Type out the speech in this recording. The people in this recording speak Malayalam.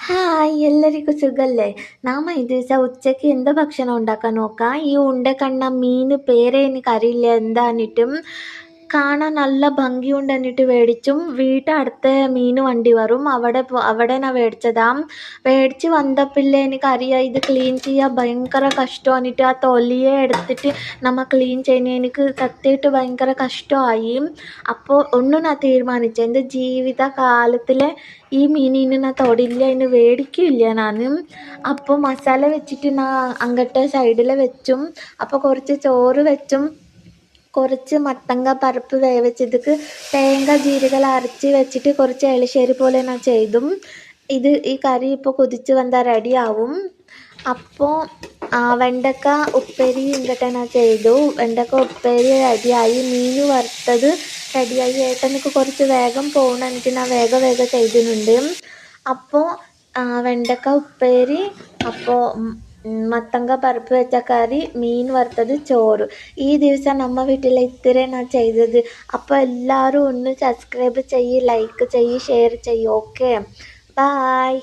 ഹായ് എല്ലാവർക്കും സുഖല്ലേ? നാമ ഈ ദിവസം ഉച്ചയ്ക്ക് എന്ത് ഭക്ഷണം ഉണ്ടാക്കാൻ നോക്കാം. ഈ ഉണ്ടക്കണ്ണ മീൻ പേരെ എനിക്കറിയില്ല എന്താന്നിട്ടും കാണാൻ നല്ല ഭംഗിയുണ്ട് എന്നിട്ട് മേടിച്ചും വീട്ടടുത്ത് മീൻ വണ്ടി വരും അവിടെ ഞാൻ മേടിച്ചതാ. മേടിച്ച് വന്നപ്പില്ലേ എനിക്കറിയാം ഇത് ക്ലീൻ ചെയ്യാൻ ഭയങ്കര കഷ്ടം എന്നിട്ട് ആ തൊലിയെ എടുത്തിട്ട് നമ്മൾ ക്ലീൻ ചെയ്യുന്ന എനിക്ക് സത്യമായിട്ട് ഭയങ്കര കഷ്ടമായി. അപ്പോൾ ഒന്നും ഞാൻ തീരുമാനിച്ചു എൻ്റെ ജീവിതകാലത്തിലെ ഈ മീനിന് ഞാൻ തൊടില്ല ഇനി മേടിക്കില്ല ഞാൻ. അപ്പോൾ മസാല വെച്ചിട്ട് ഞാൻ അങ്ങോട്ട് സൈഡിൽ വെച്ചും അപ്പോൾ കുറച്ച് ചോറ് വെച്ചും കുറച്ച് മത്തങ്ങ പരിപ്പ് വേവിച്ചതിക്ക് തേങ്ങ ജീരകം അരച്ച് വെച്ചിട്ട് കുറച്ച് എളിശ്ശേരി പോലെ ഞാൻ ചെയ്തും. ഈ കറി ഇപ്പോൾ കൊതിച്ച് വന്നാൽ റെഡിയാവും. അപ്പോൾ വെണ്ടക്ക ഉപ്പേരി ഇങ്ങോട്ട് ഞാൻ ചെയ്തു. വെണ്ടക്ക ഉപ്പേരി റെഡിയായി, മീൻ വറുത്തത് റെഡിയായി. ഏട്ടനക്ക് കുറച്ച് വേഗം പോകണം എന്നിട്ട് ഞാൻ വേഗം ചെയ്തിട്ടുണ്ട്. അപ്പോൾ വെണ്ടക്ക ഉപ്പേരി, അപ്പോൾ മത്തങ്ങ പരിപ്പ് വെച്ച കറി, മീൻ വറുത്തത്, ചോറ്. ഈ ദിവസം നമ്മ വീട്ടിൽ ഇത്രയും ഞാൻ ചെയ്തത്. അപ്പോൾ എല്ലാവരും ഒന്ന് സബ്സ്ക്രൈബ് ചെയ്യ്, ലൈക്ക് ചെയ്യ്, ഷെയർ ചെയ്യ്. Okay, bye.